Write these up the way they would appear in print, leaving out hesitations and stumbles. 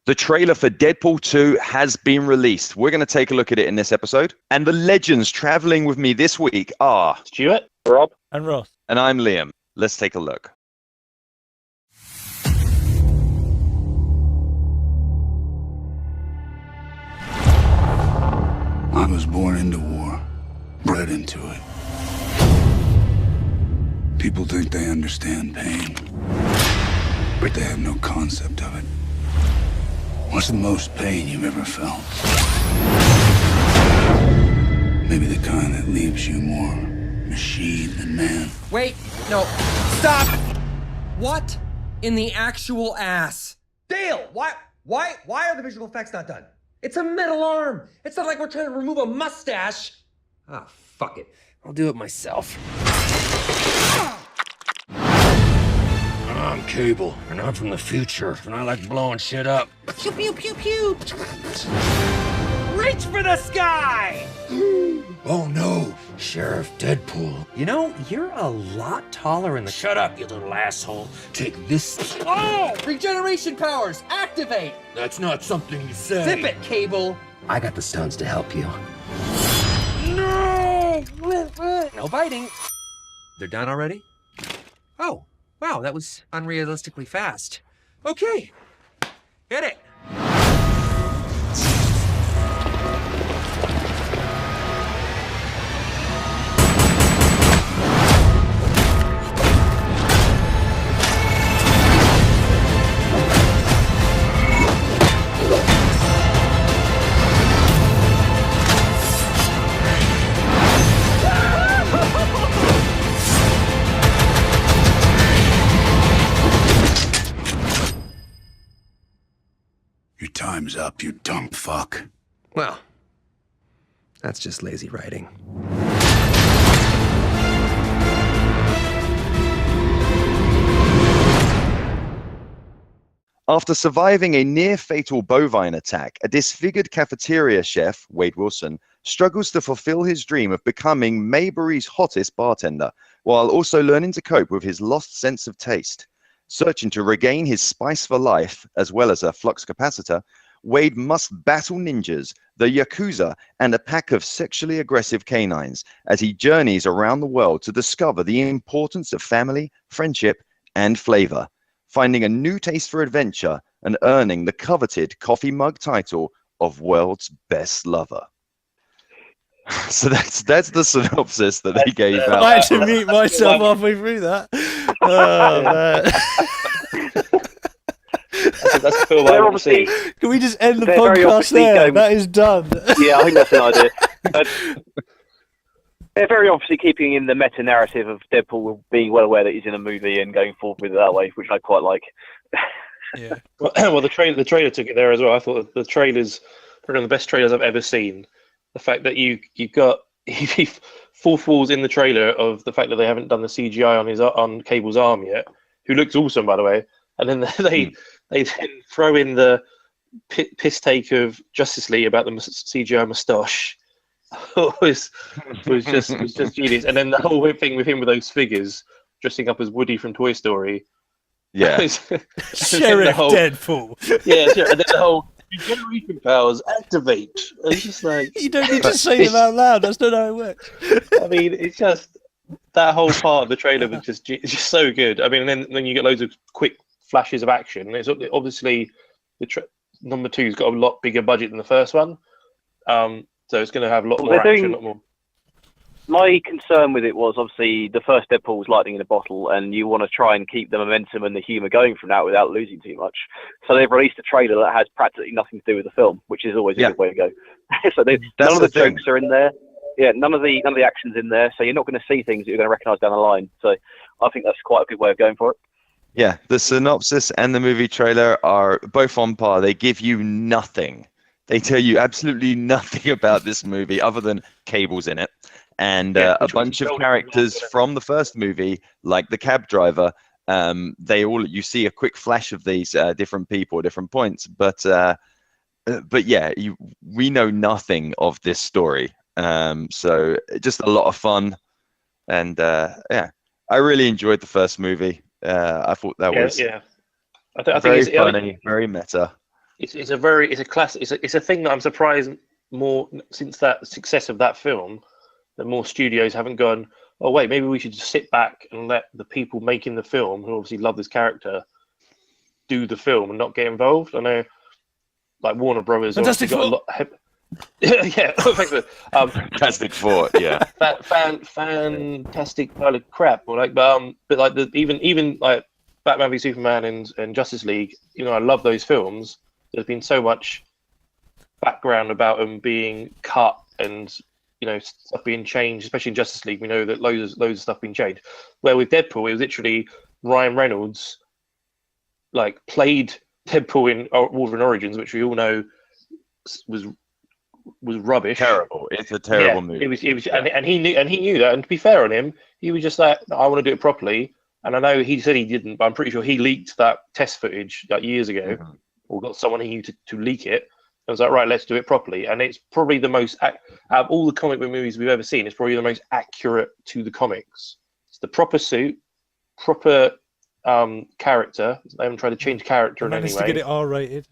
The trailer for Deadpool 2 has been released. We're going to take a look at it in this episode. And the legends traveling with me this week are Stuart, Rob, and Ross. And I'm Liam. Let's take a look. I was born into war, bred into it. People think they understand pain, but they have no concept of it. What's the most pain you've ever felt? Maybe the kind that leaves you more machine than man. Wait, no, stop! What in the actual ass? Dale, why are the visual effects not done? It's a metal arm. It's not like we're trying to remove a mustache. Ah, fuck it. I'll do it myself. I'm Cable, and I'm from the future, and I like blowing shit up. Pew, pew, pew, pew. Reach for the sky! Oh no, Sheriff Deadpool. You know, you're a lot taller in the... Shut up, you little asshole. Take this. Oh! Regeneration powers, activate! That's not something you say. Zip it, Cable! I got the stones to help you. No! No biting. They're done already? Oh, wow, that was unrealistically fast. Okay, hit it. Your time's up, you dumb fuck. Well, that's just lazy writing. After surviving a near-fatal bovine attack, a disfigured cafeteria chef, Wade Wilson, struggles to fulfill his dream of becoming Maybury's hottest bartender, while also learning to cope with his lost sense of taste. Searching to regain his spice for life, as well as a flux capacitor, Wade must battle ninjas, the Yakuza, and a pack of sexually aggressive canines as he journeys around the world to discover the importance of family, friendship, and flavor, finding a new taste for adventure and earning the coveted coffee mug title of World's Best Lover. So that's the synopsis that they gave out. I had to mute myself halfway through that. Oh, man. That's cool. They're obviously, Can we just end the they're very podcast obviously there? going- That is done. yeah, I think that's an idea. They're very obviously keeping in the meta narrative of Deadpool being well aware that he's in a movie and going forward with it that way, which I quite like. Yeah. Well, the trailer took it there as well. I thought the trailers were one of the best trailers I've ever seen. The fact that you got full falls in the trailer of the fact that they haven't done the CGI on Cable's arm yet, who looks awesome by the way, and then they then throw in the piss take of Justice League about the CGI moustache. was just genius, and then the whole thing with him with those figures dressing up as Woody from Toy Story. Yeah. Sheriff Deadpool. Yeah, sure. And then the whole regeneration powers activate. It's just like You don't need to say them out loud. That's not how it works. I mean, it's just that whole part of the trailer was just so good. I mean, and then you get loads of quick flashes of action. It's obviously number two's got a lot bigger budget than the first one, so it's going to have a lot more action, a lot more. My concern with it was obviously the first Deadpool was lightning in a bottle, and you want to try and keep the momentum and the humour going from that without losing too much. So they've released a trailer that has practically nothing to do with the film, which is always a good way to go. So none of the jokes are in there. Yeah, none of the action's in there, so you're not going to see things that you're going to recognise down the line. So I think that's quite a good way of going for it. Yeah, the synopsis and the movie trailer are both on par. They give you nothing. They tell you absolutely nothing about this movie other than Cable's in it. And a bunch of characters from the first movie, like the cab driver, you see a quick flash of these different people at different points. But yeah, we know nothing of this story. So just a lot of fun. And yeah, I really enjoyed the first movie. I thought that was I think very it's funny, very meta. it's a classic. It's a thing that I'm surprised more since that success of that film that more studios haven't gone. Oh wait, maybe we should just sit back and let the people making the film, who obviously love this character, do the film and not get involved. I know, like Warner Brothers, Fantastic got a Four. lot. Yeah, thanks for Fantastic Four, yeah. fantastic pile of crap. Or like, but like even like Batman v Superman and Justice League. You know, I love those films. There's been so much background about them being cut and stuff being changed, especially in Justice League. We know that loads of stuff being changed. Where with Deadpool, it was literally Ryan Reynolds like played Deadpool in Wolverine Origins, which we all know was rubbish. Terrible. It's a terrible movie. It was, and he knew that. And to be fair on him, he was just like, I want to do it properly. And I know he said he didn't, but I'm pretty sure he leaked that test footage like years ago, or got someone he knew to leak it. I was like, right, let's do it properly. And it's probably the most, out of all the comic book movies we've ever seen, it's probably the most accurate to the comics. It's the proper suit, proper character. They haven't tried to change character in any way. Managed to get it R-rated.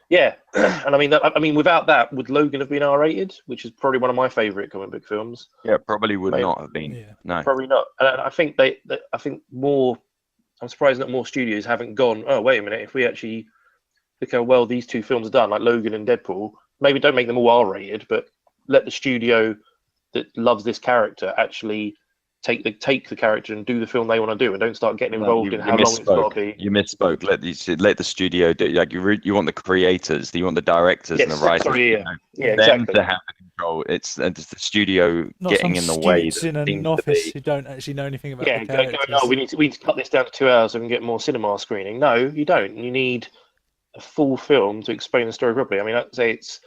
Yeah, and I mean, without that, would Logan have been R-rated? Which is probably one of my favourite comic book films. Yeah, probably would Maybe. not have been. Yeah. No, Probably not. And I think I think more. I'm surprised that more studios haven't gone. Oh, wait a minute. If we actually look how well these two films are done, like Logan and Deadpool, maybe don't make them all R-rated, but let the studio that loves this character actually take the character and do the film they want to do, and don't start getting involved in how long it's got to be. You misspoke. Let the studio do. Like you want the creators, you want the directors and the writers. Sorry, them exactly. to have the control. It's the studio Not getting some in the way. students in an office who don't actually know anything about the going, characters. oh, we need to cut this down to 2 hours so we can get more cinema screening. No, you don't. You need a full film to explain the story properly. I mean, I'd say it's.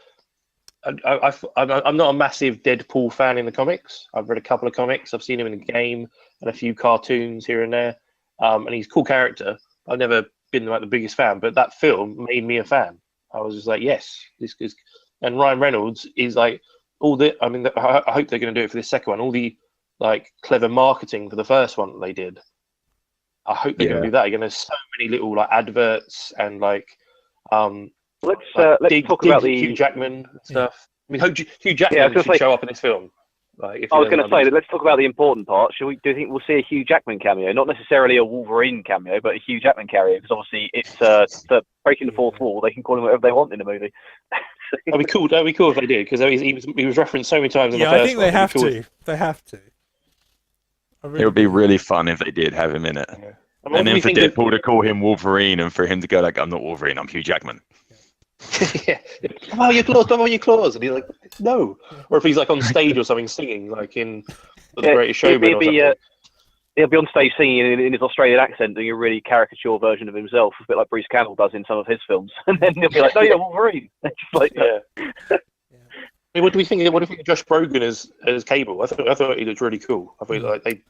I'm not a massive Deadpool fan in the comics. I've read a couple of comics. I've seen him in a game and a few cartoons here and there. And he's a cool character. I've never been like the biggest fan, but that film made me a fan. I was just like, yes, this is. And Ryan Reynolds is like all the. I mean, I hope they're going to do it for this second one. All the like clever marketing for the first one that they did. I hope they're going to do that again. There's so many little like adverts and like. Let's talk about the Hugh Jackman stuff. I mean, Hugh Jackman should show up in this film. Like, I was going to say, let's talk about the important part. Do you think we'll see a Hugh Jackman cameo? Not necessarily a Wolverine cameo, but a Hugh Jackman cameo, because obviously it's the breaking the fourth wall. They can call him whatever they want in the movie. That'd be cool. That'd be cool if they did, because he was referenced so many times in the first one. I think they have to. They have to. It would be really fun if they did have him in it. Yeah. And then for Deadpool to call him Wolverine, and for him to go like, I'm not Wolverine, I'm Hugh Jackman. Yeah, come on, your claws, and he's like, no. Or if he's like on stage or something singing, like in The Greatest Showman or something. He'll be on stage singing in his Australian accent, doing a really caricature version of himself, a bit like Bruce Campbell does in some of his films. And then he'll be like, no, you're Wolverine. Just like, yeah. I mean, what do we think? What do you think of Josh Brolin as Cable? I thought he looked really cool. I thought like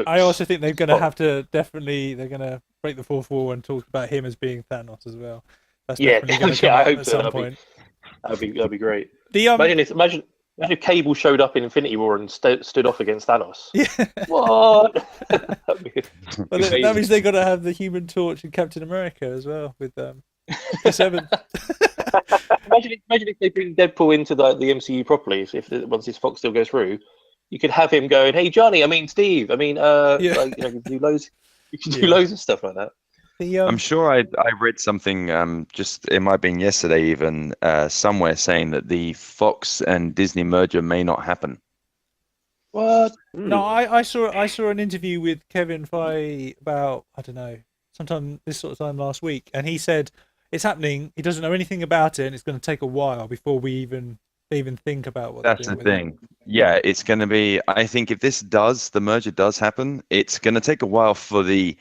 I also think they're going to have to they're going to break the fourth wall and talk about him as being Thanos as well. That's definitely going to come up at some point. That'd be great. Imagine if Cable showed up in Infinity War and stood off against Thanos. Yeah. What? Well, that means they got to have the Human Torch and Captain America as well with Chris Evans. Imagine if they bring Deadpool into the MCU properly. Once this Fox deal goes through, you could have him going, "Hey Johnny, I mean Steve, I mean like, you can do loads. You can do loads of stuff like that." I'm sure I read something just it might have been yesterday even somewhere saying that the Fox and Disney merger may not happen. What? No, I saw an interview with Kevin Feige about, I don't know, sometime this sort of time last week, and he said it's happening. He doesn't know anything about it, and it's going to take a while before we even think about what. That's the thing. Yeah, it's going to be. I think if the merger does happen, it's going to take a while for the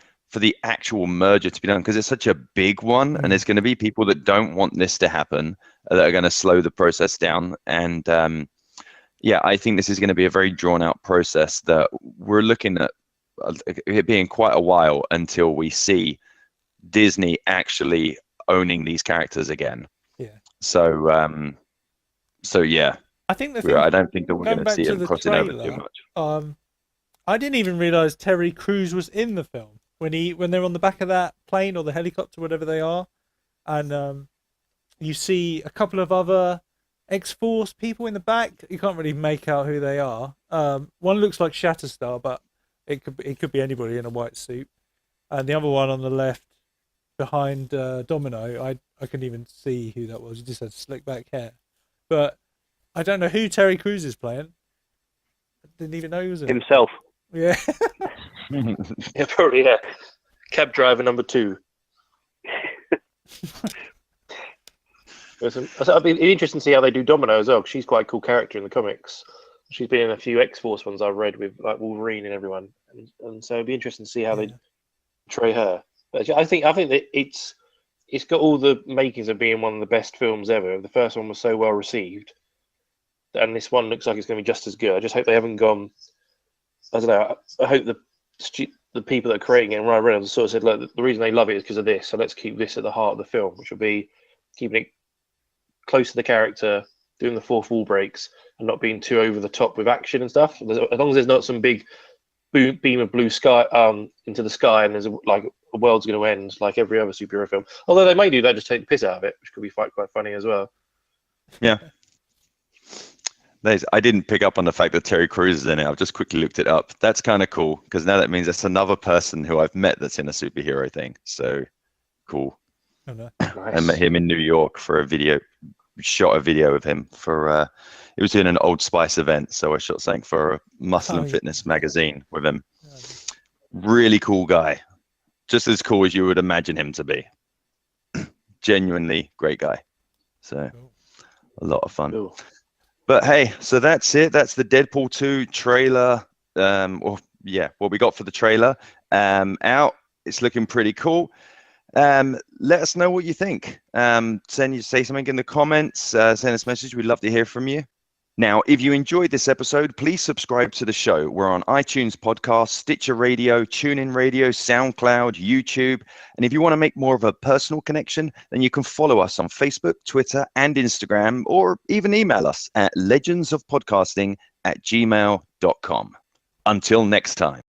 actual merger to be done, because it's such a big one, and there's going to be people that don't want this to happen that are going to slow the process down. And I think this is going to be a very drawn out process that we're looking at it being quite a while until we see Disney actually owning these characters again. Yeah. So yeah. I think I don't think that we're going to see them crossing over too much. I didn't even realize Terry Crews was in the film when they're on the back of that plane or the helicopter, whatever they are, and you see a couple of other X-Force people in the back. You can't really make out who they are. One looks like Shatterstar, but it could be anybody in a white suit. And the other one on the left, behind Domino, I couldn't even see who that was. He just had slick back hair. But I don't know who Terry Crews is playing. I didn't even know he was in Himself. Yeah. Yeah, probably, yeah. Cab driver number 2. It'd be interesting to see how they do Domino as well, 'cause she's quite a cool character in the comics. She's been in a few X-Force ones I've read with like Wolverine and everyone, and so it'd be interesting to see how they portray her. But I think that it's got all the makings of being one of the best films ever. The first one was so well received, and this one looks like it's going to be just as good. I just hope they haven't gone. I don't know. I hope the people that are creating it, and Ryan Reynolds, sort of said, look, the reason they love it is because of this, so let's keep this at the heart of the film, which will be keeping it close to the character, doing the fourth wall breaks, and not being too over the top with action and stuff. As long as there's not some big beam of blue sky into the sky, and there's like the world's going to end like every other superhero film. Although they may do that, just take the piss out of it, which could be quite funny as well. Yeah. I didn't pick up on the fact that Terry Crews is in it. I've just quickly looked it up. That's kind of cool, because now that means that's another person who I've met that's in a superhero thing. So cool. Oh, no. Nice. I met him in New York for a video of him for it was in an Old Spice event, so I shot something for a Muscle and Fitness magazine with him. Really cool guy, just as cool as you would imagine him to be. Genuinely great guy. So a lot of fun. Cool. But hey, so that's it. That's the Deadpool 2 trailer. What we got for the trailer out. It's looking pretty cool. Let us know what you think. Say something in the comments, send us a message. We'd love to hear from you. Now, if you enjoyed this episode, please subscribe to the show. We're on iTunes Podcast, Stitcher Radio, TuneIn Radio, SoundCloud, YouTube. And if you want to make more of a personal connection, then you can follow us on Facebook, Twitter, and Instagram, or even email us at legendsofpodcasting@gmail.com. Until next time.